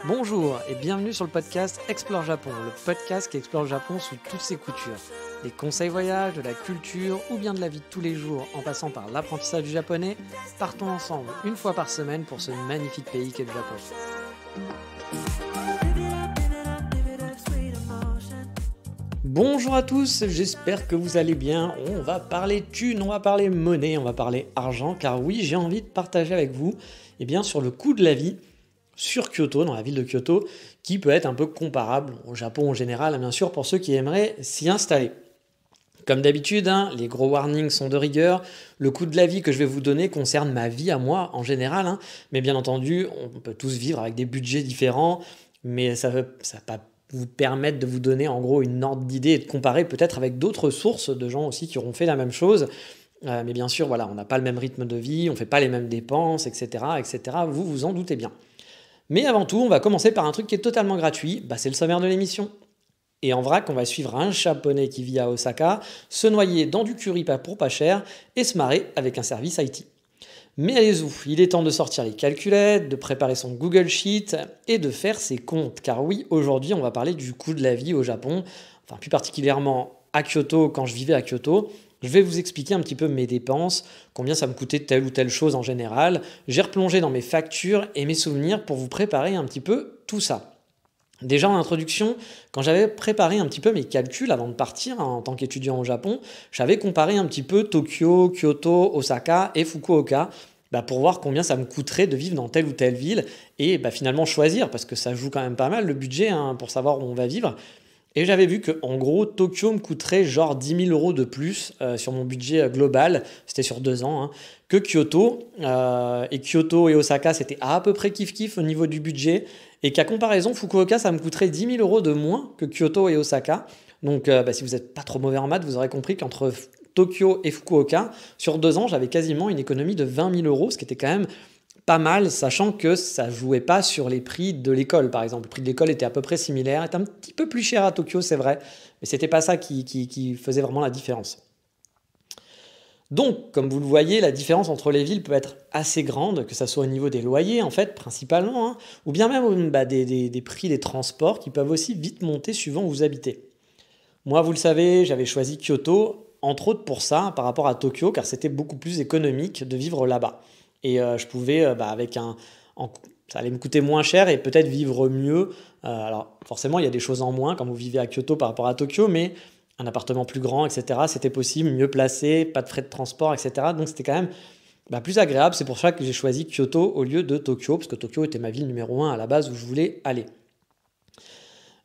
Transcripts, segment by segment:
Bonjour et bienvenue sur le podcast Explore Japon, le podcast qui explore le Japon sous toutes ses coutures. Des conseils voyages, de la culture ou bien de la vie de tous les jours en passant par l'apprentissage du japonais, partons ensemble une fois par semaine pour ce magnifique pays qu'est le Japon. Bonjour à tous, j'espère que vous allez bien. On va parler thunes, on va parler monnaie, on va parler argent, car oui, j'ai envie de partager avec vous sur le coût de la vie sur Kyoto, dans la ville de Kyoto, qui peut être un peu comparable au Japon en général, bien sûr, pour ceux qui aimeraient s'y installer. Comme d'habitude, les gros warnings sont de rigueur. Le coût de la vie que je vais vous donner concerne ma vie à moi en général, mais bien entendu, on peut tous vivre avec des budgets différents, mais ça va pas vous permettre de vous donner en gros une ordre d'idée et de comparer peut-être avec d'autres sources de gens aussi qui auront fait la même chose. Mais bien sûr, voilà, on n'a pas le même rythme de vie, on ne fait pas les mêmes dépenses, etc., etc. Vous vous en doutez bien. Mais avant tout, on va commencer par un truc qui est totalement gratuit, c'est le sommaire de l'émission. Et en vrac, on va suivre un japonais qui vit à Osaka, se noyer dans du curry pour pas cher et se marrer avec un service IT. Mais allez-y, il est temps de sortir les calculettes, de préparer son Google Sheet et de faire ses comptes. Car oui, aujourd'hui, on va parler du coût de la vie au Japon, enfin plus particulièrement à Kyoto, quand je vivais à Kyoto. Je vais vous expliquer un petit peu mes dépenses, combien ça me coûtait telle ou telle chose en général. J'ai replongé dans mes factures et mes souvenirs pour vous préparer un petit peu tout ça. Déjà en introduction, quand j'avais préparé un petit peu mes calculs avant de partir en tant qu'étudiant au Japon, j'avais comparé un petit peu Tokyo, Kyoto, Osaka et Fukuoka pour voir combien ça me coûterait de vivre dans telle ou telle ville et finalement choisir, parce que ça joue quand même pas mal le budget pour savoir où on va vivre. Et j'avais vu que en gros, Tokyo me coûterait genre 10 000 euros de plus sur mon budget global, c'était sur 2 ans, que Kyoto. Et Kyoto et Osaka, c'était à peu près kiff-kiff au niveau du budget. Et qu'à comparaison, Fukuoka, ça me coûterait 10 000 euros de moins que Kyoto et Osaka. Donc si vous n'êtes pas trop mauvais en maths, vous aurez compris qu'entre Tokyo et Fukuoka, sur 2 ans, j'avais quasiment une économie de 20 000 euros, ce qui était quand même pas mal, sachant que ça jouait pas sur les prix de l'école, par exemple. Le prix de l'école était à peu près similaire, était un petit peu plus cher à Tokyo, c'est vrai, mais c'était pas ça qui faisait vraiment la différence. Donc, comme vous le voyez, la différence entre les villes peut être assez grande, que ce soit au niveau des loyers, en fait, principalement, ou bien même des prix des transports qui peuvent aussi vite monter suivant où vous habitez. Moi, vous le savez, j'avais choisi Kyoto, entre autres pour ça, par rapport à Tokyo, car c'était beaucoup plus économique de vivre là-bas. Et je pouvais, ça allait me coûter moins cher et peut-être vivre mieux. Alors forcément, il y a des choses en moins quand vous vivez à Kyoto par rapport à Tokyo, mais un appartement plus grand, etc., c'était possible, mieux placé, pas de frais de transport, etc. Donc c'était quand même plus agréable. C'est pour ça que j'ai choisi Kyoto au lieu de Tokyo, parce que Tokyo était ma ville numéro 1 à la base où je voulais aller.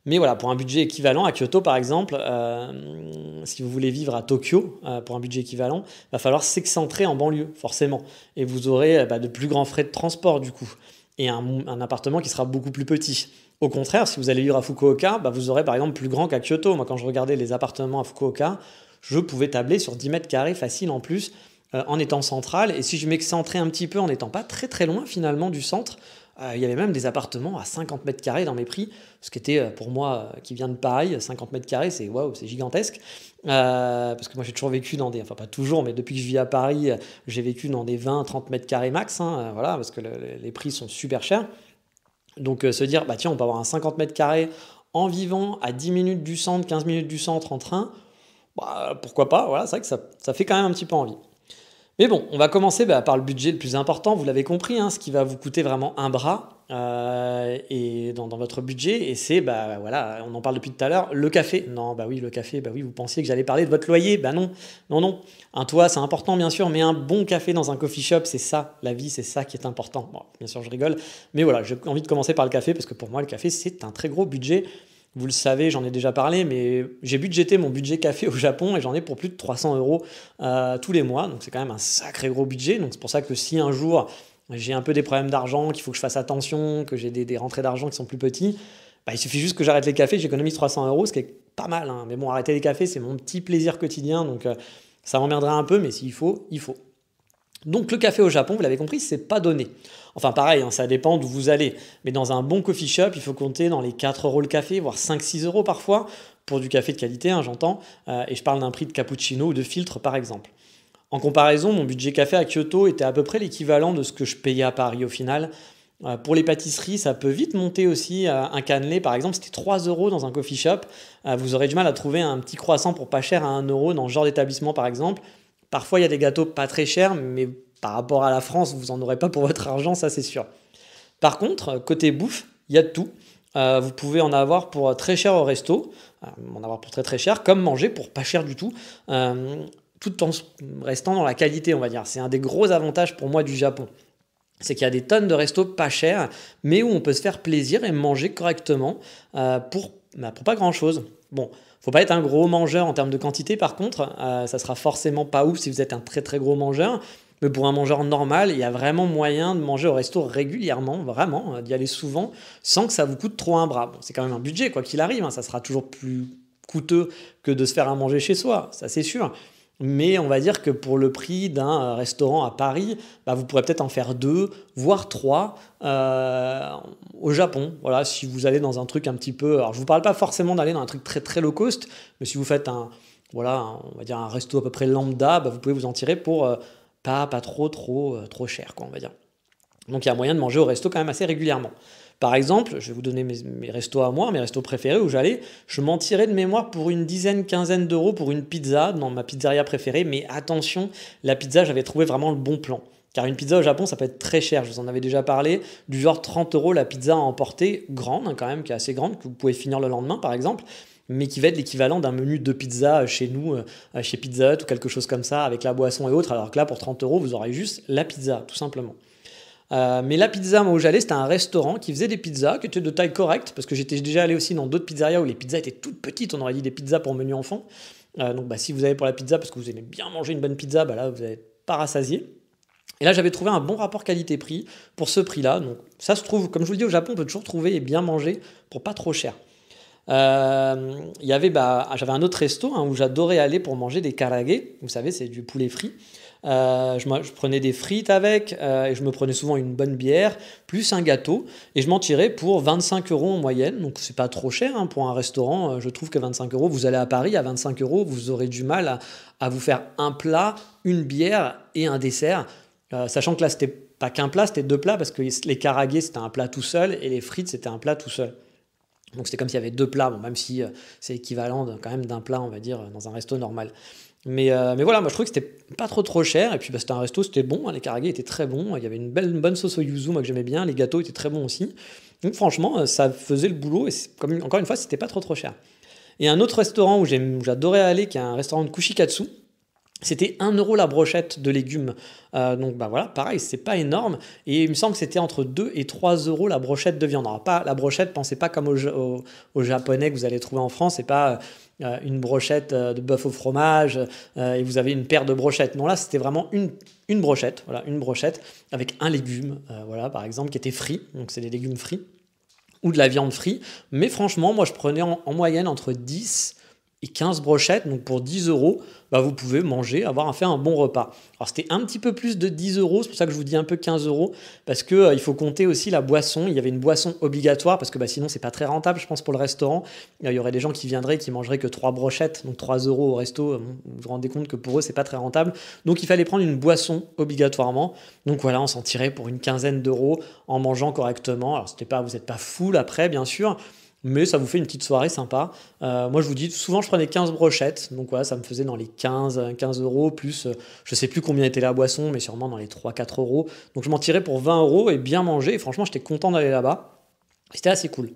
Mais voilà, pour un budget équivalent à Kyoto par exemple, si vous voulez vivre à Tokyo pour un budget équivalent, il va falloir s'excentrer en banlieue, forcément. Et vous aurez de plus grands frais de transport du coup. Et un appartement qui sera beaucoup plus petit. Au contraire, si vous allez vivre à Fukuoka, vous aurez par exemple plus grand qu'à Kyoto. Moi, quand je regardais les appartements à Fukuoka, je pouvais tabler sur 10 mètres carrés facile en plus, en étant central. Et si je m'excentrais un petit peu en n'étant pas très très loin finalement du centre, il y avait même des appartements à 50 mètres carrés dans mes prix, ce qui était pour moi qui vient de Paris, 50 mètres carrés, c'est waouh, c'est gigantesque. Parce que moi j'ai toujours vécu dans enfin pas toujours, mais depuis que je vis à Paris, j'ai vécu dans des 20-30 mètres carrés max, voilà, parce que les prix sont super chers. Donc se dire, tiens, on peut avoir un 50 mètres carrés en vivant à 10 minutes du centre, 15 minutes du centre en train, pourquoi pas, voilà, c'est vrai que ça fait quand même un petit peu envie. Mais bon, on va commencer par le budget le plus important, vous l'avez compris, ce qui va vous coûter vraiment un bras et dans votre budget, et c'est, voilà, on en parle depuis tout à l'heure, le café. Non, oui, le café, oui, vous pensiez que j'allais parler de votre loyer, non. Un toit, c'est important, bien sûr, mais un bon café dans un coffee shop, c'est ça, la vie, c'est ça qui est important. Bon, bien sûr, je rigole, mais voilà, j'ai envie de commencer par le café, parce que pour moi, le café, c'est un très gros budget. Vous le savez, j'en ai déjà parlé, mais j'ai budgété mon budget café au Japon et j'en ai pour plus de 300 euros tous les mois. Donc c'est quand même un sacré gros budget. Donc c'est pour ça que si un jour j'ai un peu des problèmes d'argent, qu'il faut que je fasse attention, que j'ai des rentrées d'argent qui sont plus petits, il suffit juste que j'arrête les cafés, j'économise 300 euros, ce qui est pas mal. Mais bon, arrêter les cafés, c'est mon petit plaisir quotidien. Donc ça m'emmerdera un peu, mais s'il faut, il faut. Donc le café au Japon, vous l'avez compris, c'est pas donné. Enfin pareil, ça dépend d'où vous allez. Mais dans un bon coffee shop, il faut compter dans les 4 euros le café, voire 5-6 euros parfois, pour du café de qualité, j'entends. Et je parle d'un prix de cappuccino ou de filtre par exemple. En comparaison, mon budget café à Kyoto était à peu près l'équivalent de ce que je payais à Paris au final. Pour les pâtisseries, ça peut vite monter aussi. Un cannelé, par exemple, c'était 3 euros dans un coffee shop. Vous aurez du mal à trouver un petit croissant pour pas cher à 1 euro dans ce genre d'établissement, par exemple. Parfois, il y a des gâteaux pas très chers, mais par rapport à la France, vous en aurez pas pour votre argent, ça c'est sûr. Par contre, côté bouffe, il y a de tout. Vous pouvez en avoir pour très cher au resto, en avoir pour très très cher, comme manger pour pas cher du tout, tout en restant dans la qualité, on va dire. C'est un des gros avantages pour moi du Japon. C'est qu'il y a des tonnes de restos pas chers, mais où on peut se faire plaisir et manger correctement pour pas grand-chose. Bon, faut pas être un gros mangeur en termes de quantité, par contre, ça sera forcément pas ouf si vous êtes un très très gros mangeur. Mais pour un mangeur normal, il y a vraiment moyen de manger au resto régulièrement, vraiment, d'y aller souvent, sans que ça vous coûte trop un bras. Bon, c'est quand même un budget, quoi qu'il arrive, hein, ça sera toujours plus coûteux que de se faire à manger chez soi, ça c'est sûr. Mais on va dire que pour le prix d'un restaurant à Paris, bah, vous pourrez peut-être en faire deux, voire trois au Japon. Voilà, si vous allez dans un truc un petit peu. Alors, je vous parle pas forcément d'aller dans un truc très très low cost, mais si vous faites on va dire un resto à peu près lambda, bah, vous pouvez vous en tirer pour pas trop cher, quoi, on va dire. Donc il y a moyen de manger au resto quand même assez régulièrement. Par exemple, je vais vous donner mes restos à moi, mes restos préférés où j'allais. Je m'en tirais de mémoire pour une dizaine, quinzaine d'euros pour une pizza dans ma pizzeria préférée. Mais attention, la pizza, j'avais trouvé vraiment le bon plan. Car une pizza au Japon, ça peut être très cher. Je vous en avais déjà parlé. Du genre 30 euros la pizza à emporter, grande hein, quand même, qui est assez grande, que vous pouvez finir le lendemain par exemple, mais qui va être l'équivalent d'un menu de pizza chez nous, chez Pizza Hut ou quelque chose comme ça, avec la boisson et autres. Alors que là, pour 30 euros, vous aurez juste la pizza, tout simplement. Mais la pizza, moi où j'allais, c'était un restaurant qui faisait des pizzas qui étaient de taille correcte, parce que j'étais déjà allé aussi dans d'autres pizzerias où les pizzas étaient toutes petites, on aurait dit des pizzas pour menu enfant. Donc bah, si vous allez pour la pizza parce que vous aimez bien manger une bonne pizza, bah là vous n'êtes pas rassasié. Et là j'avais trouvé un bon rapport qualité-prix pour ce prix-là. Donc ça se trouve, comme je vous le dis, au Japon, on peut toujours trouver et bien manger pour pas trop cher. J'avais un autre resto hein, où j'adorais aller pour manger des karaage. Vous savez, c'est du poulet frit. Je prenais des frites avec et je me prenais souvent une bonne bière plus un gâteau et je m'en tirais pour 25 euros en moyenne, donc c'est pas trop cher hein, pour un restaurant. Je trouve que 25 euros, vous allez à Paris à 25 euros, vous aurez du mal à vous faire un plat, une bière et un dessert, sachant que là c'était pas qu'un plat, c'était deux plats parce que les karaage c'était un plat tout seul et les frites c'était un plat tout seul. Donc c'était comme s'il y avait deux plats, bon, même si c'est équivalent quand même d'un plat, on va dire, dans un resto normal. Mais voilà, moi je trouvais que c'était pas trop cher, et puis bah, c'était un resto, c'était bon, hein, les karaage étaient très bons, il y avait une bonne sauce au yuzu, moi que j'aimais bien, les gâteaux étaient très bons aussi. Donc franchement, ça faisait le boulot, et encore une fois, c'était pas trop cher. Et un autre restaurant où j'adorais aller, qui est un restaurant de kushikatsu, c'était 1 euro la brochette de légumes. Donc bah voilà, pareil, c'est pas énorme. Et il me semble que c'était entre 2 et 3 euros la brochette de viande. Alors pas la brochette, pensez pas comme au japonais que vous allez trouver en France, c'est pas une brochette de bœuf au fromage et vous avez une paire de brochettes. Non, là c'était vraiment une brochette, voilà, une brochette avec un légume, voilà, par exemple, qui était frit, donc c'est des légumes frits, ou de la viande frite. Mais franchement, moi je prenais en moyenne entre 10 et 15 brochettes, donc pour 10 euros, bah vous pouvez manger, fait un bon repas. Alors c'était un petit peu plus de 10 euros, c'est pour ça que je vous dis un peu 15 euros, parce que il faut compter aussi la boisson. Il y avait une boisson obligatoire, parce que bah, sinon c'est pas très rentable, je pense, pour le restaurant. Il y aurait des gens qui viendraient, qui mangeraient que 3 brochettes, donc 3 euros au resto. Vous vous rendez compte que pour eux, c'est pas très rentable. Donc il fallait prendre une boisson obligatoirement. Donc voilà, on s'en tirait pour une quinzaine d'euros en mangeant correctement. Alors vous n'êtes pas full après, bien sûr, mais ça vous fait une petite soirée sympa. Moi, je vous dis, souvent, je prenais 15 brochettes, donc voilà, ça me faisait dans les 15 euros, plus, je sais plus combien était la boisson, mais sûrement dans les 3-4 euros. Donc, je m'en tirais pour 20 euros et bien manger, et franchement, j'étais content d'aller là-bas. C'était assez cool.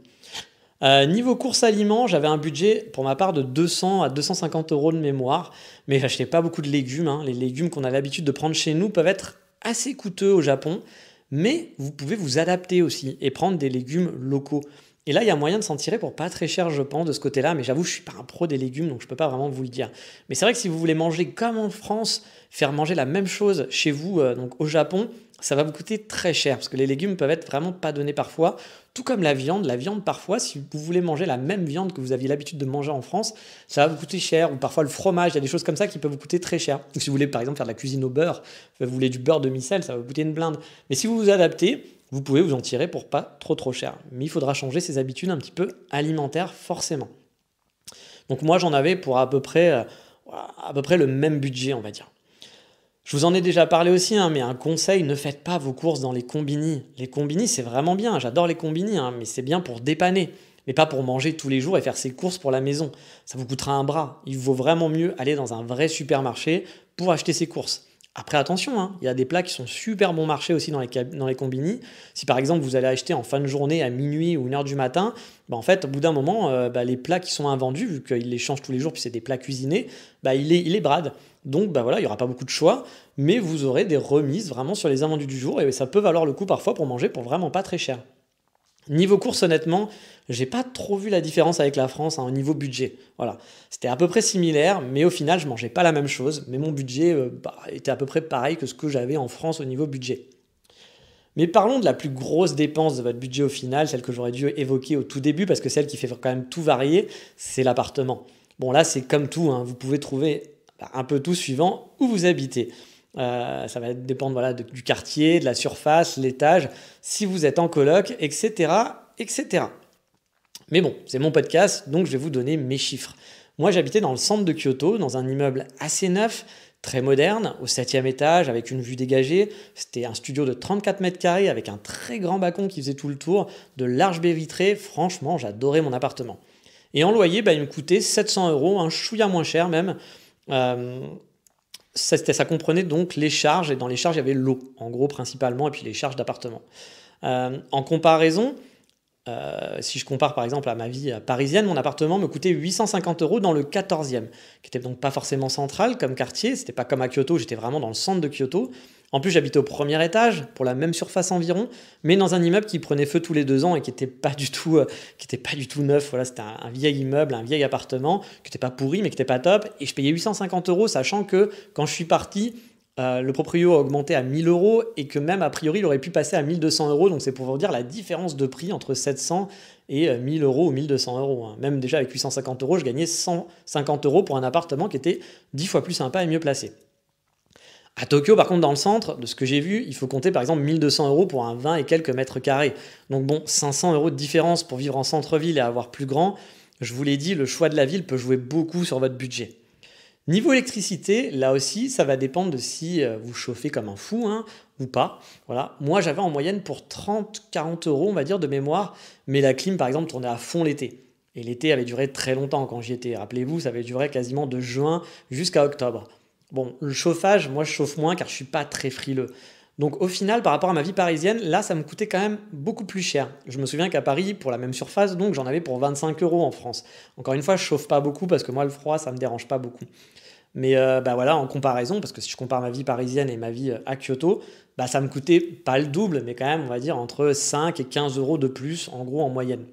Niveau courses aliments, j'avais un budget pour ma part de 200 à 250 euros de mémoire, mais j'achetais pas beaucoup de légumes, hein. Les légumes qu'on a l'habitude de prendre chez nous peuvent être assez coûteux au Japon, mais vous pouvez vous adapter aussi et prendre des légumes locaux. Et là, il y a moyen de s'en tirer pour pas très cher, je pense, de ce côté-là. Mais j'avoue, je suis pas un pro des légumes, donc je peux pas vraiment vous le dire. Mais c'est vrai que si vous voulez manger comme en France, faire manger la même chose chez vous, donc au Japon, ça va vous coûter très cher parce que les légumes peuvent être vraiment pas donnés parfois. Tout comme la viande. La viande, parfois, si vous voulez manger la même viande que vous aviez l'habitude de manger en France, ça va vous coûter cher. Ou parfois le fromage, il y a des choses comme ça qui peuvent vous coûter très cher. Ou si vous voulez, par exemple, faire de la cuisine au beurre, vous voulez du beurre demi-sel, ça va vous coûter une blinde. Mais si vous vous adaptez, vous pouvez vous en tirer pour pas trop cher. Mais il faudra changer ses habitudes un petit peu alimentaires, forcément. Donc moi, j'en avais pour à peu près le même budget, on va dire. Je vous en ai déjà parlé aussi, hein, mais un conseil, ne faites pas vos courses dans les combini. Les combini, c'est vraiment bien, j'adore les combini, hein, mais c'est bien pour dépanner, mais pas pour manger tous les jours et faire ses courses pour la maison. Ça vous coûtera un bras. Il vaut vraiment mieux aller dans un vrai supermarché pour acheter ses courses. Après, attention, hein, il y a des plats qui sont super bon marché aussi dans les combini. Si par exemple vous allez acheter en fin de journée à minuit ou 1 heure du matin, bah, en fait, au bout d'un moment, les plats qui sont invendus, vu qu'ils les changent tous les jours, puis c'est des plats cuisinés, bah, il les brade. Donc bah, voilà, il n'y aura pas beaucoup de choix, mais vous aurez des remises vraiment sur les invendus du jour et ça peut valoir le coup parfois pour manger pour vraiment pas très cher. Niveau course, honnêtement, j'ai pas trop vu la différence avec la France, hein, au niveau budget. Voilà, c'était à peu près similaire, mais au final, je mangeais pas la même chose. Mais mon budget était à peu près pareil que ce que j'avais en France au niveau budget. Mais parlons de la plus grosse dépense de votre budget au final, celle que j'aurais dû évoquer au tout début, parce que celle qui fait quand même tout varier, c'est l'appartement. Bon là, c'est comme tout, hein, vous pouvez trouver un peu tout suivant où vous habitez. Ça va dépendre voilà, du quartier, de la surface, l'étage, si vous êtes en coloc, etc., etc. Mais bon, c'est mon podcast, donc je vais vous donner mes chiffres. Moi, j'habitais dans le centre de Kyoto, dans un immeuble assez neuf, très moderne, au 7e étage, avec une vue dégagée. C'était un studio de 34 mètres carrés, avec un très grand balcon qui faisait tout le tour, de larges baies vitrées. Franchement, j'adorais mon appartement. Et en loyer, bah, il me coûtait 700 euros, un chouïa moins cher même. Euh, ça comprenait donc les charges, et dans les charges, il y avait l'eau, en gros, principalement, et puis les charges d'appartement. En comparaison, si je compare par exemple à ma vie parisienne, mon appartement me coûtait 850 euros dans le 14e, qui était donc pas forcément central comme quartier, c'était pas comme à Kyoto, j'étais vraiment dans le centre de Kyoto. En plus, j'habitais au premier étage, pour la même surface environ, mais dans un immeuble qui prenait feu tous les 2 ans et qui était pas du tout neuf. Voilà, c'était un vieil immeuble, un vieil appartement, qui n'était pas pourri, mais qui n'était pas top. Et je payais 850 euros, sachant que quand je suis parti, le proprio a augmenté à 1000 euros et que même a priori il aurait pu passer à 1200 euros. Donc c'est pour vous dire la différence de prix entre 700 et 1000 euros ou 1200 euros. Hein. Même déjà avec 850 euros, je gagnais 150 euros pour un appartement qui était 10 fois plus sympa et mieux placé. À Tokyo, par contre, dans le centre, de ce que j'ai vu, il faut compter par exemple 1200 euros pour un 20 et quelques mètres carrés. Donc bon, 500 euros de différence pour vivre en centre-ville et avoir plus grand. Je vous l'ai dit, le choix de la ville peut jouer beaucoup sur votre budget. Niveau électricité, là aussi, ça va dépendre de si vous chauffez comme un fou hein, ou pas. Voilà. Moi, j'avais en moyenne pour 30-40 euros, on va dire, de mémoire, mais la clim, par exemple, tournait à fond l'été. Et l'été avait duré très longtemps quand j'y étais. Rappelez-vous, ça avait duré quasiment de juin jusqu'à octobre. Bon, le chauffage, moi, je chauffe moins car je suis pas très frileux. Donc au final, par rapport à ma vie parisienne, là, ça me coûtait quand même beaucoup plus cher. Je me souviens qu'à Paris, pour la même surface, donc j'en avais pour 25 euros en France. Encore une fois, je chauffe pas beaucoup parce que moi, le froid, ça me dérange pas beaucoup. Mais bah voilà, en comparaison, parce que si je compare ma vie parisienne et ma vie à Kyoto, bah ça me coûtait pas le double, mais quand même, on va dire, entre 5 et 15 euros de plus, en gros, en moyenne.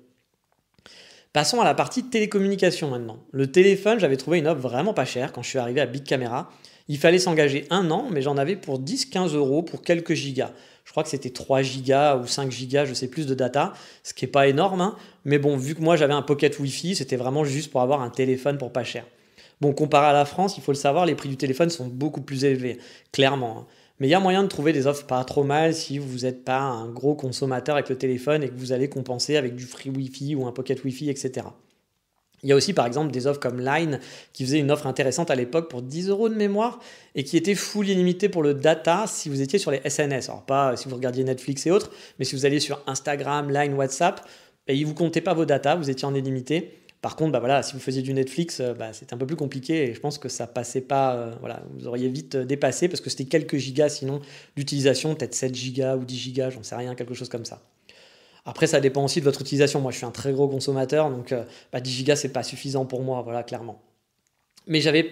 Passons à la partie télécommunication maintenant. Le téléphone, j'avais trouvé une offre vraiment pas chère quand je suis arrivé à Big Camera. Il fallait s'engager 1 an, mais j'en avais pour 10-15 euros pour quelques gigas. Je crois que c'était 3 gigas ou 5 gigas, je sais plus de data, ce qui n'est pas énorme. Hein. Mais bon, vu que moi j'avais un pocket Wi-Fi, c'était vraiment juste pour avoir un téléphone pour pas cher. Bon, comparé à la France, il faut le savoir, les prix du téléphone sont beaucoup plus élevés, clairement. Hein. Mais il y a moyen de trouver des offres pas trop mal si vous n'êtes pas un gros consommateur avec le téléphone et que vous allez compenser avec du free Wi-Fi ou un pocket Wi-Fi, etc. Il y a aussi par exemple des offres comme Line qui faisait une offre intéressante à l'époque pour 10 euros de mémoire et qui était full illimité pour le data si vous étiez sur les SNS. Alors pas si vous regardiez Netflix et autres, mais si vous alliez sur Instagram, Line, WhatsApp, et ils ne vous comptaient pas vos datas, vous étiez en illimité. Par contre, bah voilà, si vous faisiez du Netflix, c'était un peu plus compliqué et je pense que ça passait pas. Voilà, vous auriez vite dépassé parce que c'était quelques gigas sinon d'utilisation, peut-être 7 gigas ou 10 gigas, j'en sais rien, quelque chose comme ça. Après, ça dépend aussi de votre utilisation. Moi, je suis un très gros consommateur, donc 10 gigas, c'est pas suffisant pour moi, voilà, clairement. Mais j'avais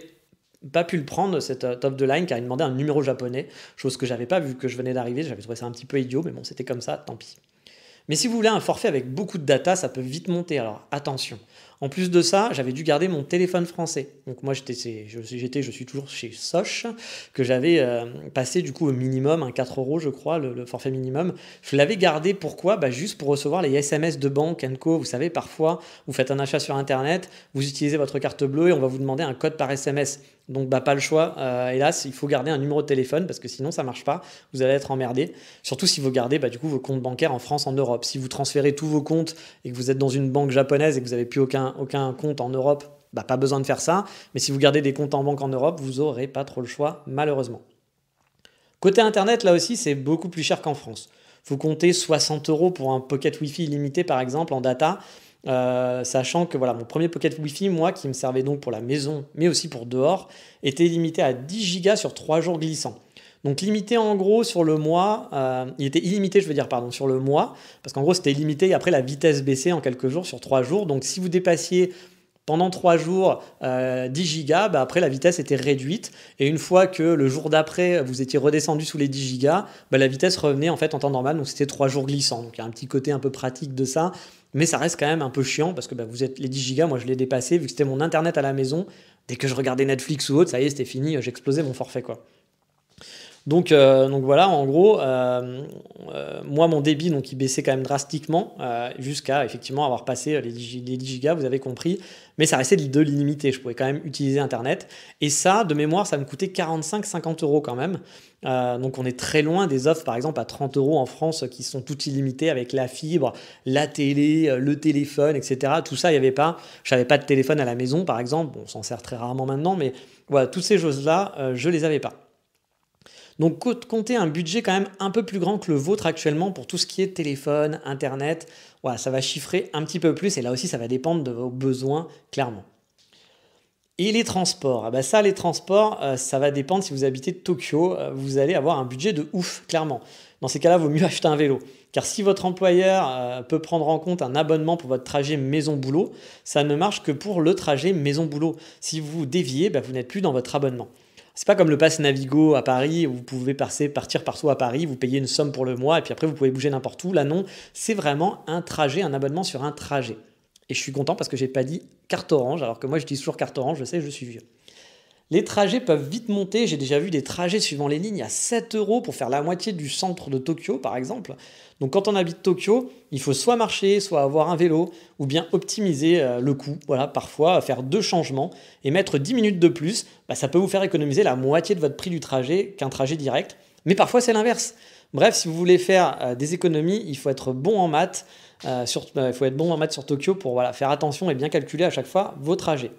pas pu le prendre, cette offre de Line, car il demandait un numéro japonais, chose que j'avais pas vu que je venais d'arriver. J'avais trouvé ça un petit peu idiot, mais bon, c'était comme ça, tant pis. Mais si vous voulez un forfait avec beaucoup de data, ça peut vite monter, alors attention. En plus de ça, j'avais dû garder mon téléphone français. Donc moi, je suis toujours chez Soch, que j'avais passé du coup au minimum, un 4 euros je crois, le forfait minimum. Je l'avais gardé, pourquoi? Juste pour recevoir les SMS de banque, Co. Vous savez, parfois, vous faites un achat sur Internet, vous utilisez votre carte bleue et on va vous demander un code par SMS. Donc pas le choix, hélas, il faut garder un numéro de téléphone parce que sinon ça marche pas, vous allez être emmerdé. Surtout si vous gardez du coup vos comptes bancaires en France, en Europe. Si vous transférez tous vos comptes et que vous êtes dans une banque japonaise et que vous n'avez plus aucun compte en Europe, pas besoin de faire ça. Mais si vous gardez des comptes en banque en Europe, vous n'aurez pas trop le choix, malheureusement. Côté Internet, là aussi, c'est beaucoup plus cher qu'en France. Il faut compter 60 euros pour un pocket Wi-Fi illimité, par exemple, en data. Sachant que voilà, mon premier pocket Wi-Fi, moi, qui me servait donc pour la maison, mais aussi pour dehors, était limité à 10 gigas sur 3 jours glissants. Donc limité en gros sur le mois, il était illimité, je veux dire, pardon, sur le mois, parce qu'en gros c'était limité et après la vitesse baissait en quelques jours sur 3 jours. Donc si vous dépassiez pendant 3 jours 10 gigas, bah, après la vitesse était réduite. Et une fois que le jour d'après, vous étiez redescendu sous les 10 gigas, bah, la vitesse revenait en fait en temps normal. Donc c'était 3 jours glissants. Donc il y a un petit côté un peu pratique de ça. Mais ça reste quand même un peu chiant parce que bah, vous êtes les 10 gigas, moi je l'ai dépassé vu que c'était mon internet à la maison. Dès que je regardais Netflix ou autre, ça y est, c'était fini, j'explosais mon forfait quoi. Donc voilà, en gros, moi mon débit donc il baissait quand même drastiquement jusqu'à effectivement avoir passé les 10 gigas, vous avez compris, mais ça restait de l'illimité, je pouvais quand même utiliser Internet. Et ça, de mémoire, ça me coûtait 45-50 euros quand même. Donc on est très loin des offres par exemple à 30 euros en France qui sont toutes illimitées avec la fibre, la télé, le téléphone, etc. Tout ça, il n'y avait pas. Je n'avais pas de téléphone à la maison par exemple, bon, on s'en sert très rarement maintenant, mais voilà, toutes ces choses-là, je ne les avais pas. Donc comptez un budget quand même un peu plus grand que le vôtre actuellement pour tout ce qui est téléphone, internet. Voilà, ça va chiffrer un petit peu plus et là aussi ça va dépendre de vos besoins clairement. Et les transports, ah bah ça les transports, ça va dépendre si vous habitez Tokyo, vous allez avoir un budget de ouf clairement. Dans ces cas-là, il vaut mieux acheter un vélo. Car si votre employeur peut prendre en compte un abonnement pour votre trajet maison-boulot, ça ne marche que pour le trajet maison-boulot. Si vous déviez, bah, vous n'êtes plus dans votre abonnement. C'est pas comme le pass Navigo à Paris où vous pouvez partir partout à Paris, vous payez une somme pour le mois et puis après vous pouvez bouger n'importe où. Là non, c'est vraiment un trajet, un abonnement sur un trajet. Et je suis content parce que j'ai pas dit carte orange, alors que moi j'utilise toujours carte orange, je sais, je suis vieux. Les trajets peuvent vite monter. J'ai déjà vu des trajets suivant les lignes à 7 euros pour faire la moitié du centre de Tokyo, par exemple. Donc, quand on habite Tokyo, il faut soit marcher, soit avoir un vélo, ou bien optimiser le coût. Voilà, parfois, faire 2 changements et mettre 10 minutes de plus, bah, ça peut vous faire économiser la moitié de votre prix du trajet qu'un trajet direct. Mais parfois, c'est l'inverse. Bref, si vous voulez faire des économies, il faut être bon en maths. Il faut être bon en maths sur Tokyo pour voilà, faire attention et bien calculer à chaque fois vos trajets.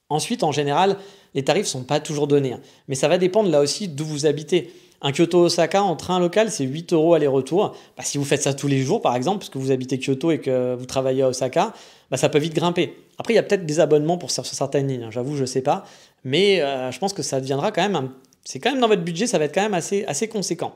Ensuite, en général, les tarifs ne sont pas toujours donnés, hein. Mais ça va dépendre là aussi d'où vous habitez. Un Kyoto-Osaka en train local, c'est 8 euros aller-retour. Bah, si vous faites ça tous les jours, par exemple, parce que vous habitez Kyoto et que vous travaillez à Osaka, bah, ça peut vite grimper. Après, il y a peut-être des abonnements sur certaines lignes, hein, j'avoue, je ne sais pas. Mais je pense que ça deviendra quand même, c'est quand même dans votre budget, ça va être quand même assez conséquent.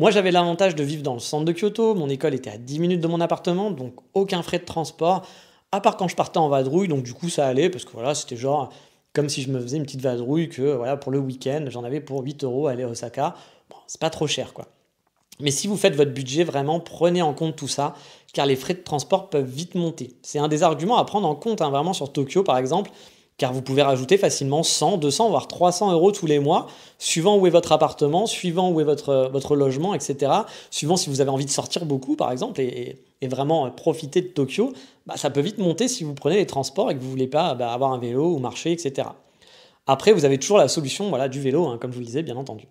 Moi, j'avais l'avantage de vivre dans le centre de Kyoto. Mon école était à 10 minutes de mon appartement, donc aucun frais de transport, à part quand je partais en vadrouille. Donc du coup, ça allait, parce que voilà, c'était genre comme si je me faisais une petite vadrouille que voilà, pour le week-end, j'en avais pour 8 euros aller à Osaka. Bon, c'est pas trop cher, quoi. Mais si vous faites votre budget, vraiment, prenez en compte tout ça, car les frais de transport peuvent vite monter. C'est un des arguments à prendre en compte, hein, vraiment sur Tokyo, par exemple, car vous pouvez rajouter facilement 100, 200, voire 300 euros tous les mois, suivant où est votre appartement, suivant où est votre logement, etc. Suivant si vous avez envie de sortir beaucoup, par exemple, et vraiment profiter de Tokyo, bah, ça peut vite monter si vous prenez les transports et que vous ne voulez pas avoir un vélo ou marcher, etc. Après, vous avez toujours la solution voilà, du vélo, hein, comme je vous le disais, bien entendu.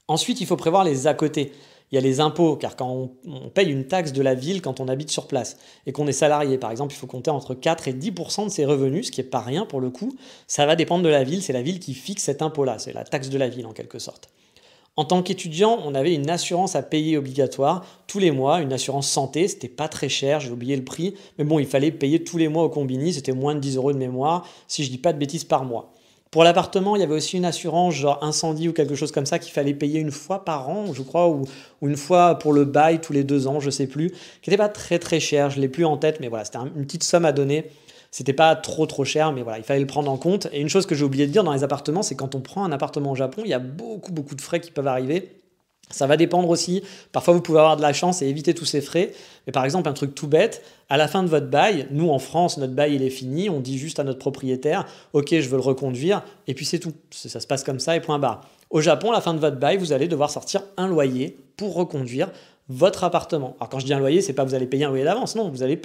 Ensuite, il faut prévoir les à côté. Il y a les impôts, car quand on paye une taxe de la ville quand on habite sur place et qu'on est salarié, par exemple, il faut compter entre 4 et 10% de ses revenus, ce qui n'est pas rien pour le coup. Ça va dépendre de la ville, c'est la ville qui fixe cet impôt-là, c'est la taxe de la ville en quelque sorte. En tant qu'étudiant, on avait une assurance à payer obligatoire tous les mois, une assurance santé, c'était pas très cher, j'ai oublié le prix, mais bon, il fallait payer tous les mois au Combini, c'était moins de 10 euros de mémoire, si je dis pas de bêtises par mois. Pour l'appartement, il y avait aussi une assurance genre incendie ou quelque chose comme ça qu'il fallait payer une fois par an, je crois, ou une fois pour le bail tous les 2 ans, je sais plus, qui n'était pas très très cher, je l'ai plus en tête, mais voilà, c'était une petite somme à donner. C'était pas trop cher, mais voilà, il fallait le prendre en compte. Et une chose que j'ai oublié de dire dans les appartements, c'est quand on prend un appartement au Japon, il y a beaucoup de frais qui peuvent arriver. Ça va dépendre aussi. Parfois, vous pouvez avoir de la chance et éviter tous ces frais. Mais par exemple, un truc tout bête, à la fin de votre bail, nous en France, notre bail il est fini, on dit juste à notre propriétaire, ok, je veux le reconduire, et puis c'est tout. Ça se passe comme ça et point barre. Au Japon, à la fin de votre bail, vous allez devoir sortir un loyer pour reconduire votre appartement. Alors quand je dis un loyer, c'est pas vous allez payer un loyer d'avance, non, vous allez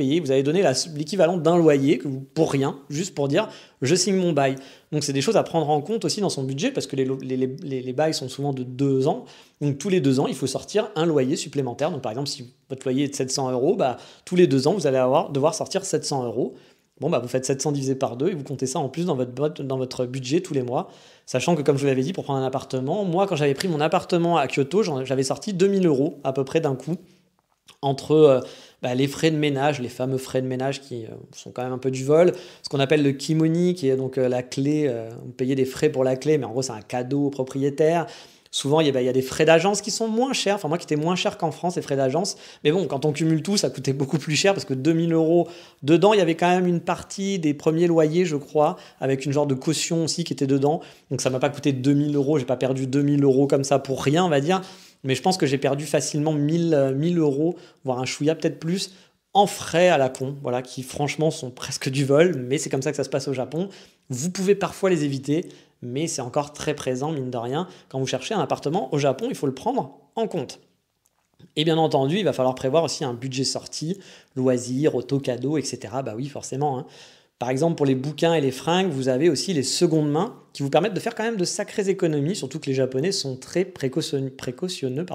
donner l'équivalent d'un loyer pour rien, juste pour dire je signe mon bail. Donc c'est des choses à prendre en compte aussi dans son budget parce que les bails sont souvent de 2 ans. Donc tous les 2 ans, il faut sortir un loyer supplémentaire. Donc par exemple, si votre loyer est de 700 euros, tous les 2 ans, vous allez devoir sortir 700 euros. Bon, bah, vous faites 700 divisé par 2 et vous comptez ça en plus dans votre budget tous les mois. Sachant que, comme je vous l'avais dit, pour prendre un appartement, moi, quand j'avais pris mon appartement à Kyoto, j'avais sorti 2 000 € à peu près d'un coup entre les frais de ménage, les fameux frais de ménage qui sont quand même un peu du vol, ce qu'on appelle le kimoni, qui est donc la clé, vous payez des frais pour la clé, mais en gros c'est un cadeau au propriétaire. Souvent, il y a des frais d'agence qui sont moins chers. Enfin, moi qui étais moins cher qu'en France, les frais d'agence. Mais bon, quand on cumule tout, ça coûtait beaucoup plus cher parce que 2 000 €, dedans, il y avait quand même une partie des premiers loyers, je crois, avec une genre de caution aussi qui était dedans. Donc ça m'a pas coûté 2 000 €. J'ai pas perdu 2 000 € comme ça pour rien, on va dire. Mais je pense que j'ai perdu facilement 1 000 €, voire un chouïa, peut-être plus, en frais à la con, voilà, qui franchement sont presque du vol, mais c'est comme ça que ça se passe au Japon. Vous pouvez parfois les éviter, mais c'est encore très présent, mine de rien. Quand vous cherchez un appartement au Japon, il faut le prendre en compte. Et bien entendu, il va falloir prévoir aussi un budget sortie, loisirs, auto, cadeaux, etc. Bah oui, forcément, hein. Par exemple, pour les bouquins et les fringues, vous avez aussi les secondes mains qui vous permettent de faire quand même de sacrées économies, surtout que les Japonais sont très précautionneux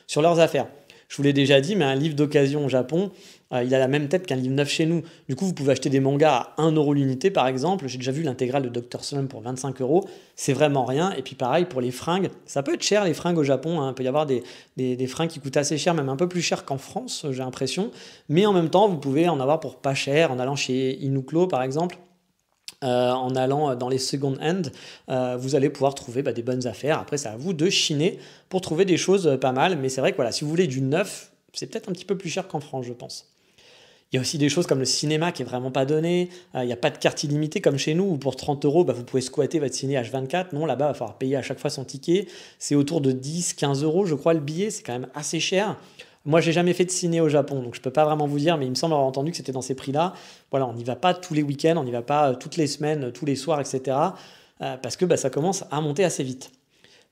sur leurs affaires. Je vous l'ai déjà dit, mais un livre d'occasion au Japon, il a la même tête qu'un livre neuf chez nous. Du coup, vous pouvez acheter des mangas à 1 € l'unité, par exemple. J'ai déjà vu l'intégrale de Dr. Slump pour 25 €. C'est vraiment rien. Et puis pareil, pour les fringues, ça peut être cher, les fringues au Japon, hein. Il peut y avoir des fringues qui coûtent assez cher, même un peu plus cher qu'en France, j'ai l'impression. Mais en même temps, vous pouvez en avoir pour pas cher, en allant chez Uniqlo, par exemple. En allant dans les second hand, vous allez pouvoir trouver des bonnes affaires. Après, c'est à vous de chiner pour trouver des choses pas mal. Mais c'est vrai que voilà, si vous voulez du neuf, c'est peut-être un petit peu plus cher qu'en France, je pense. Il y a aussi des choses comme le cinéma qui est vraiment pas donné. Il n'y a pas de carte illimitée comme chez nous où pour 30 €, vous pouvez squatter votre ciné H24. Non, là-bas, il va falloir payer à chaque fois son ticket. C'est autour de 10-15 € je crois, le billet. C'est quand même assez cher. Moi, j'ai jamais fait de ciné au Japon, donc je peux pas vraiment vous dire, mais il me semble avoir entendu que c'était dans ces prix-là. Voilà, on n'y va pas tous les week-ends, on n'y va pas toutes les semaines, tous les soirs, etc. Parce que ça commence à monter assez vite.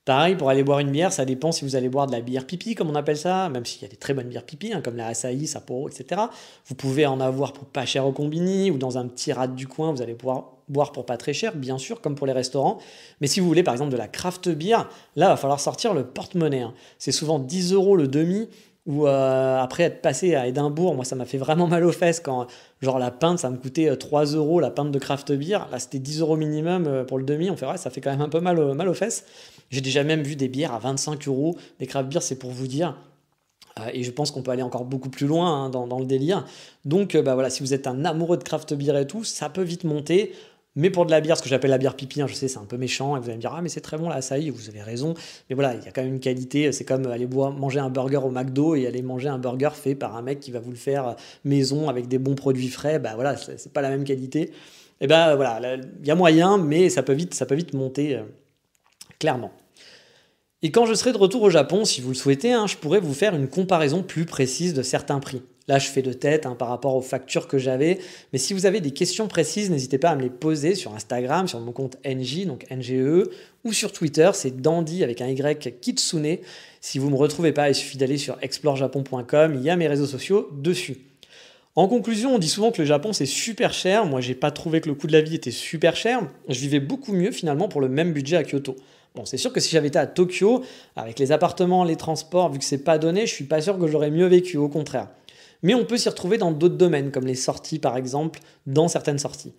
Pareil, pour aller boire une bière, ça dépend si vous allez boire de la bière pipi, comme on appelle ça, même s'il y a des très bonnes bières pipi, hein, comme la Asahi, Sapporo, etc. Vous pouvez en avoir pour pas cher au combini, ou dans un petit rad du coin, vous allez pouvoir boire pour pas très cher, bien sûr, comme pour les restaurants. Mais si vous voulez, par exemple, de la craft beer, là, il va falloir sortir le porte-monnaie, hein. C'est souvent 10 € le demi, ou après être passé à Édimbourg, moi ça m'a fait vraiment mal aux fesses quand genre la pinte ça me coûtait 3 € la pinte de craft beer, là c'était 10 € minimum pour le demi, on fait ouais, ça fait quand même un peu mal aux fesses. J'ai déjà même vu des bières à 25 €, des craft beer c'est pour vous dire. Et je pense qu'on peut aller encore beaucoup plus loin, hein, dans le délire. Donc voilà, si vous êtes un amoureux de craft beer et tout, ça peut vite monter. Mais pour de la bière, ce que j'appelle la bière pipi, hein, je sais, c'est un peu méchant, et vous allez me dire, ah mais c'est très bon là, ça y est, vous avez raison. Mais voilà, il y a quand même une qualité, c'est comme aller manger un burger au McDo et aller manger un burger fait par un mec qui va vous le faire maison avec des bons produits frais, bah voilà, c'est pas la même qualité. Et ben voilà, il y a moyen, mais ça peut vite monter, clairement. Et quand je serai de retour au Japon, si vous le souhaitez, hein, je pourrais vous faire une comparaison plus précise de certains prix. Là, je fais de tête, hein, par rapport aux factures que j'avais. Mais si vous avez des questions précises, n'hésitez pas à me les poser sur Instagram, sur mon compte NJ, donc NGE, ou sur Twitter, c'est Dandy avec un Y Kitsune. Si vous ne me retrouvez pas, il suffit d'aller sur explorejapon.com, il y a mes réseaux sociaux dessus. En conclusion, on dit souvent que le Japon c'est super cher. Moi, j'ai pas trouvé que le coût de la vie était super cher. Je vivais beaucoup mieux finalement pour le même budget à Kyoto. Bon, c'est sûr que si j'avais été à Tokyo, avec les appartements, les transports, vu que c'est pas donné, je suis pas sûr que j'aurais mieux vécu, au contraire. Mais on peut s'y retrouver dans d'autres domaines, comme les sorties par exemple, dans certaines sorties.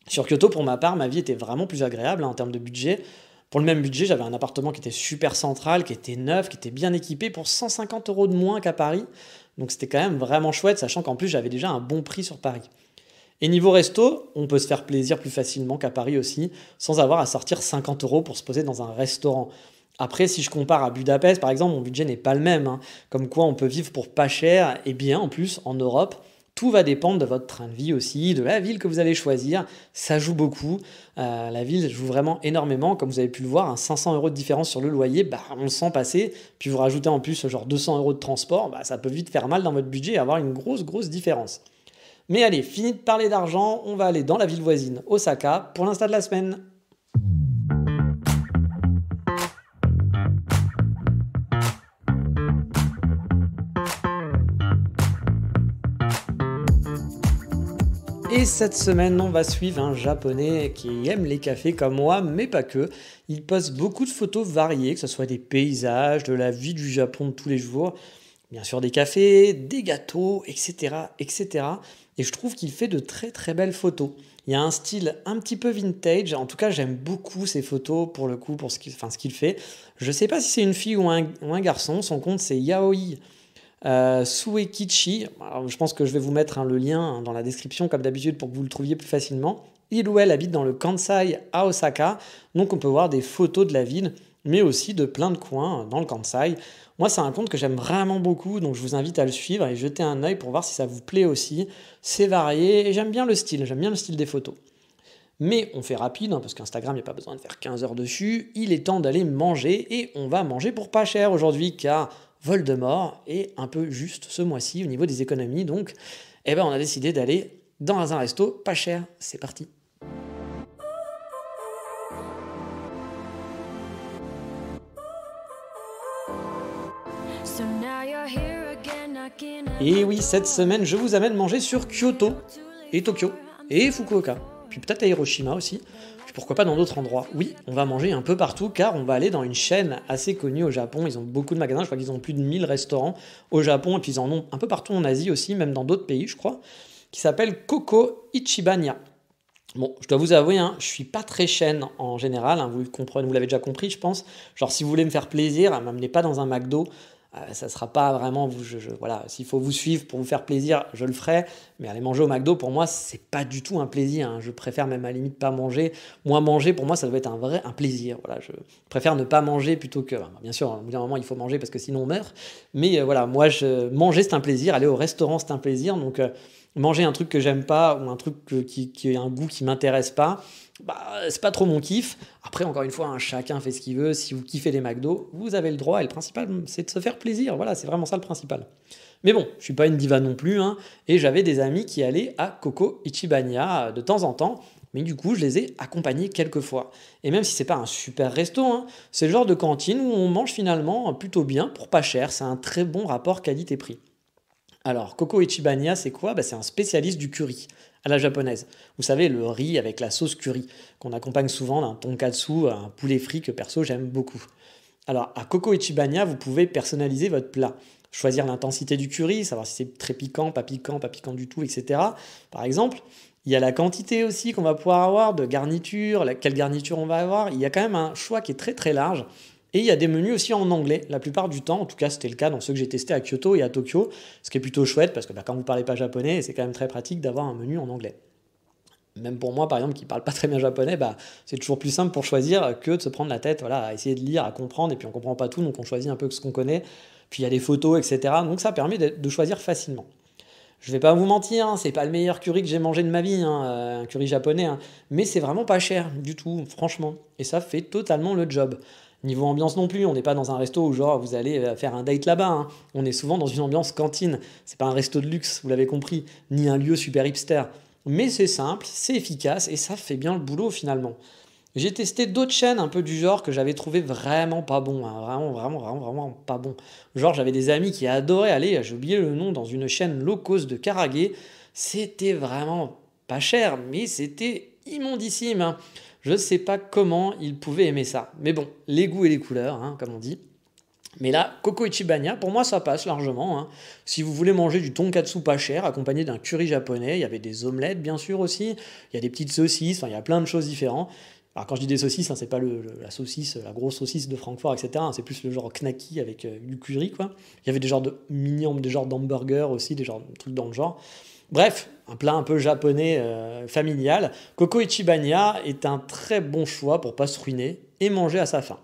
Sur Kyoto, pour ma part, ma vie était vraiment plus agréable, hein, en termes de budget. Pour le même budget, j'avais un appartement qui était super central, qui était neuf, qui était bien équipé pour 150 € de moins qu'à Paris. Donc c'était quand même vraiment chouette, sachant qu'en plus j'avais déjà un bon prix sur Paris. Et niveau resto, on peut se faire plaisir plus facilement qu'à Paris aussi, sans avoir à sortir 50 € pour se poser dans un restaurant. Après, si je compare à Budapest, par exemple, mon budget n'est pas le même, hein. Comme quoi on peut vivre pour pas cher et bien en plus en Europe. Tout va dépendre de votre train de vie aussi, de la ville que vous allez choisir. Ça joue beaucoup. La ville joue vraiment énormément. Comme vous avez pu le voir, 500 € de différence sur le loyer, on le sent passer. Puis vous rajoutez en plus genre 200 € de transport, ça peut vite faire mal dans votre budget et avoir une grosse différence. Mais allez, fini de parler d'argent, on va aller dans la ville voisine, Osaka, pour l'insta de la semaine. Et cette semaine, on va suivre un japonais qui aime les cafés comme moi, mais pas que. Il poste beaucoup de photos variées, que ce soit des paysages, de la vie du Japon de tous les jours. Bien sûr des cafés, des gâteaux, etc., etc. Et je trouve qu'il fait de très très belles photos. Il y a un style un petit peu vintage. En tout cas, j'aime beaucoup ses photos pour le coup, pour ce qu'il fait. Je ne sais pas si c'est une fille ou un garçon. Son compte, c'est Yaoi Suekichi. Alors, je pense que je vais vous mettre le lien dans la description, comme d'habitude, pour que vous le trouviez plus facilement. Il ou elle habite dans le Kansai à Osaka. Donc, on peut voir des photos de la ville, mais aussi de plein de coins dans le Kansai. Moi, c'est un compte que j'aime vraiment beaucoup, donc je vous invite à le suivre et jeter un œil pour voir si ça vous plaît aussi. C'est varié et j'aime bien le style des photos. Mais on fait rapide, parce qu'Instagram, il n'y a pas besoin de faire 15 heures dessus. Il est temps d'aller manger et on va manger pour pas cher aujourd'hui car Voldemort est un peu juste ce mois-ci au niveau des économies. Donc, on a décidé d'aller dans un resto pas cher. C'est parti. Et oui, cette semaine, je vous amène manger sur Kyoto et Tokyo et Fukuoka. Puis peut-être à Hiroshima aussi. Puis pourquoi pas dans d'autres endroits. Oui, on va manger un peu partout car on va aller dans une chaîne assez connue au Japon. Ils ont beaucoup de magasins, je crois qu'ils ont plus de 1000 restaurants au Japon et puis ils en ont un peu partout en Asie aussi, même dans d'autres pays, je crois, qui s'appelle Koko Ichibanya. Bon, je dois vous avouer, je suis pas très chaîne en général, vous le comprenez, vous l'avez déjà compris, je pense. Genre, si vous voulez me faire plaisir, m'amenez pas dans un McDo. Ça sera pas vraiment, voilà, s'il faut vous suivre pour vous faire plaisir, je le ferai, mais aller manger au McDo, pour moi, c'est pas du tout un plaisir, je préfère même à la limite pas manger. Moi, manger, pour moi, ça doit être un plaisir, voilà, je préfère ne pas manger plutôt que, bien sûr, à un moment, il faut manger parce que sinon on meurt, mais voilà, moi, manger, c'est un plaisir, aller au restaurant, c'est un plaisir, donc manger un truc que j'aime pas, ou un truc qui a un goût qui m'intéresse pas, c'est pas trop mon kiff. Après, encore une fois, chacun fait ce qu'il veut. Si vous kiffez les McDo, vous avez le droit. Et le principal, c'est de se faire plaisir. Voilà, c'est vraiment ça le principal. Mais bon, je suis pas une diva non plus. Et j'avais des amis qui allaient à Koko Ichibanya de temps en temps. Mais du coup, je les ai accompagnés quelques fois. Et même si c'est pas un super resto, c'est le genre de cantine où on mange finalement plutôt bien pour pas cher. C'est un très bon rapport qualité-prix. Alors, Koko Ichibanya, c'est quoi? C'est un spécialiste du curry à la japonaise. Vous savez, le riz avec la sauce curry, qu'on accompagne souvent d'un tonkatsu, un poulet frit que perso j'aime beaucoup. Alors, à Koko Ichibanya, vous pouvez personnaliser votre plat. Choisir l'intensité du curry, savoir si c'est très piquant, pas piquant du tout, etc. Par exemple, il y a la quantité aussi qu'on va pouvoir avoir de garniture, quelle garniture on va avoir. Il y a quand même un choix qui est très très large. Et il y a des menus aussi en anglais, la plupart du temps, en tout cas c'était le cas dans ceux que j'ai testés à Kyoto et à Tokyo, ce qui est plutôt chouette parce que quand vous ne parlez pas japonais, c'est quand même très pratique d'avoir un menu en anglais. Même pour moi, par exemple, qui ne parle pas très bien japonais, c'est toujours plus simple pour choisir que de se prendre la tête à essayer de lire, à comprendre, et puis on ne comprend pas tout, donc on choisit un peu ce qu'on connaît, puis il y a des photos, etc. Donc ça permet de choisir facilement. Je vais pas vous mentir, c'est pas le meilleur curry que j'ai mangé de ma vie, un curry japonais, mais c'est vraiment pas cher du tout, franchement, et ça fait totalement le job. Niveau ambiance non plus, on n'est pas dans un resto où genre vous allez faire un date là-bas, On est souvent dans une ambiance cantine, c'est pas un resto de luxe, vous l'avez compris, ni un lieu super hipster. Mais c'est simple, c'est efficace et ça fait bien le boulot finalement. J'ai testé d'autres chaînes un peu du genre que j'avais trouvé vraiment pas bon, vraiment pas bon. Genre j'avais des amis qui adoraient aller, j'ai oublié le nom, dans une chaîne low cost de Karage. C'était vraiment pas cher, mais c'était immondissime. Je ne sais pas comment ils pouvaient aimer ça. Mais bon, les goûts et les couleurs, comme on dit. Mais là, Koko Ichibanya, pour moi, ça passe largement. Si vous voulez manger du tonkatsu pas cher, accompagné d'un curry japonais, il y avait des omelettes, bien sûr, aussi. Il y a des petites saucisses, il y a plein de choses différentes. Alors, quand je dis des saucisses, c'est pas la saucisse, la grosse saucisse de Francfort, etc. C'est plus le genre knacky avec du curry, quoi. Il y avait des genres de des genres d'hamburgers aussi, des genres de trucs dans le genre. Bref, un plat un peu japonais familial. Koko Ichibanya est un très bon choix pour pas se ruiner et manger à sa faim.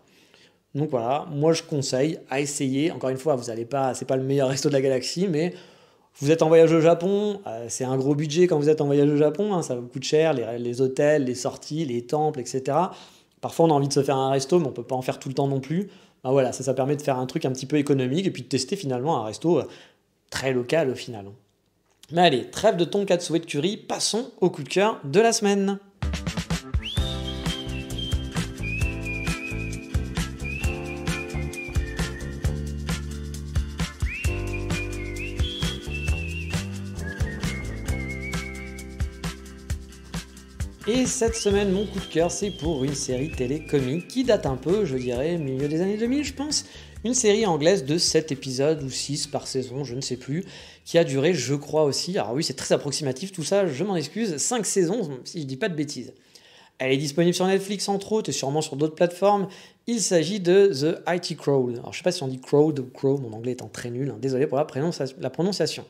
Donc voilà, moi je conseille à essayer. Encore une fois, vous allez pas, c'est pas le meilleur resto de la galaxie, mais vous êtes en voyage au Japon, c'est un gros budget quand vous êtes en voyage au Japon, ça vous coûte cher, les hôtels, les sorties, les temples, etc. Parfois on a envie de se faire un resto, mais on peut pas en faire tout le temps non plus. Voilà, ça permet de faire un truc un petit peu économique et puis de tester finalement un resto très local au final. Mais allez, trêve de tonkatsu et de curry, passons au coup de cœur de la semaine. Et cette semaine, mon coup de cœur, c'est pour une série télé comique qui date un peu, je dirais, milieu des années 2000, je pense. Une série anglaise de 7 épisodes ou 6 par saison, je ne sais plus, qui a duré, je crois aussi, alors oui c'est très approximatif tout ça, je m'en excuse, 5 saisons si je dis pas de bêtises. Elle est disponible sur Netflix entre autres et sûrement sur d'autres plateformes. Il s'agit de The IT Crowd. Alors je sais pas si on dit Crowd ou Crow, mon anglais étant très nul, hein. Désolé pour la prononciation.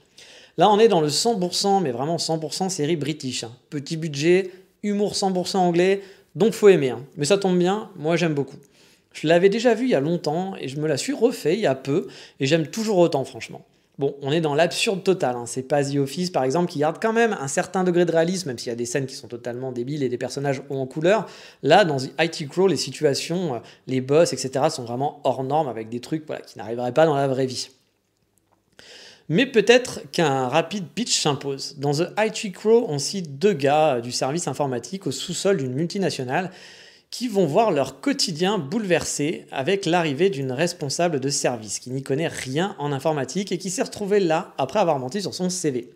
Là on est dans le 100%, mais vraiment 100% série british. Hein. Petit budget, humour 100% anglais, donc faut aimer. Hein. Mais ça tombe bien, moi j'aime beaucoup. Je l'avais déjà vu il y a longtemps et je me la suis refait il y a peu et j'aime toujours autant franchement. Bon, on est dans l'absurde total, hein. C'est pas The Office par exemple qui garde quand même un certain degré de réalisme, même s'il y a des scènes qui sont totalement débiles et des personnages hauts en couleur. Là, dans The IT Crowd, les situations, les boss, etc. sont vraiment hors normes avec des trucs voilà, qui n'arriveraient pas dans la vraie vie. Mais peut-être qu'un rapide pitch s'impose. Dans The IT Crowd, on cite 2 gars du service informatique au sous-sol d'une multinationale qui vont voir leur quotidien bouleversé avec l'arrivée d'une responsable de service qui n'y connaît rien en informatique et qui s'est retrouvée là après avoir menti sur son CV.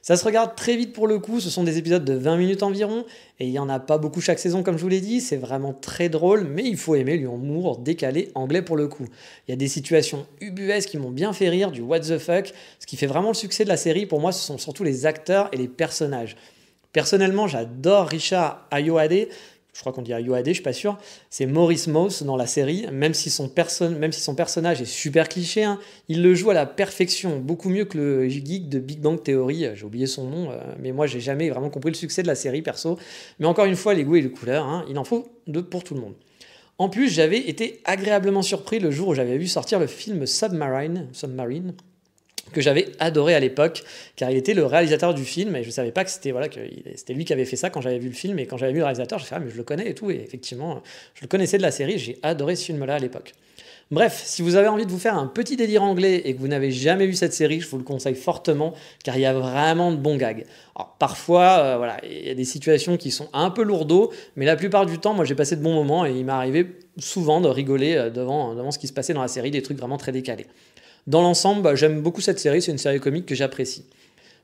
Ça se regarde très vite pour le coup, ce sont des épisodes de 20 minutes environ, et il n'y en a pas beaucoup chaque saison comme je vous l'ai dit, c'est vraiment très drôle, mais il faut aimer l'humour décalé anglais pour le coup. Il y a des situations ubuesques qui m'ont bien fait rire, du what the fuck, ce qui fait vraiment le succès de la série pour moi ce sont surtout les acteurs et les personnages. Personnellement j'adore Richard Ayoade, je crois qu'on dit Ayoade, je suis pas sûr, c'est Maurice Moss dans la série, même si son personnage est super cliché, hein, il le joue à la perfection, beaucoup mieux que le geek de Big Bang Theory, j'ai oublié son nom, mais moi j'ai jamais vraiment compris le succès de la série perso, mais encore une fois les goûts et les couleurs, hein, il en faut pour tout le monde. En plus j'avais été agréablement surpris le jour où j'avais vu sortir le film Submarine, que j'avais adoré à l'époque, car il était le réalisateur du film, et je ne savais pas que c'était lui qui avait fait ça quand j'avais vu le film, et quand j'avais vu le réalisateur, je me suis dit, ah, mais je le connais et tout, et effectivement, je le connaissais de la série, j'ai adoré ce film-là à l'époque. Bref, si vous avez envie de vous faire un petit délire anglais et que vous n'avez jamais vu cette série, je vous le conseille fortement, car il y a vraiment de bons gags. Alors parfois, il y a des situations qui sont un peu lourdeaux, mais la plupart du temps, moi j'ai passé de bons moments, et il m'est arrivé souvent de rigoler devant ce qui se passait dans la série, des trucs vraiment très décalés. Dans l'ensemble, j'aime beaucoup cette série, c'est une série comique que j'apprécie.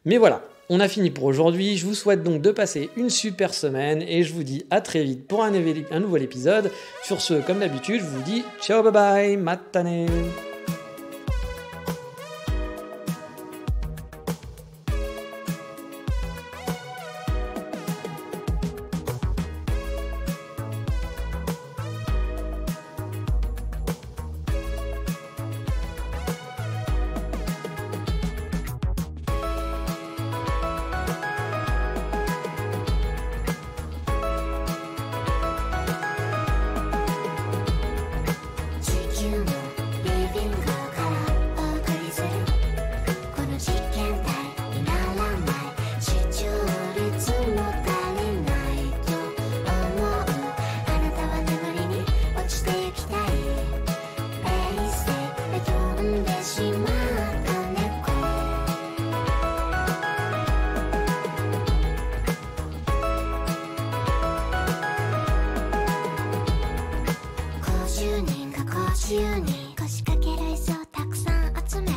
Mais voilà, on a fini pour aujourd'hui, je vous souhaite donc de passer une super semaine et je vous dis à très vite pour un nouvel épisode. Sur ce, comme d'habitude, je vous dis ciao bye bye, matane.50に腰掛ける椅子をたくさん集め、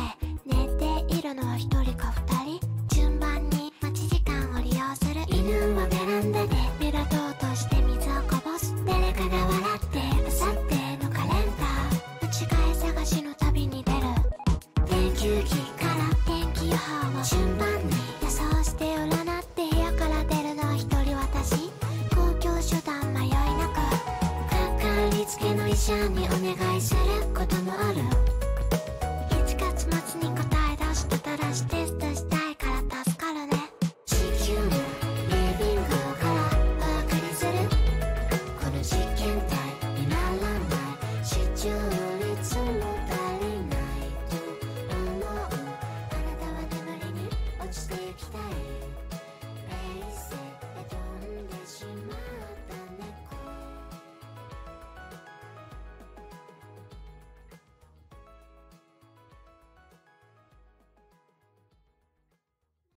寝ているのは一人か二人、順番に待ち時間を利用する。犬はベランダで目立とうとして水をこぼす。誰かが笑ってあさってのカレンダー、間違い探しの旅に出る。天球機から天気予報を順番に予想して占って部屋から出るのは一人私。公共手段迷いなく、かかりつけの医者にお願いすることもある。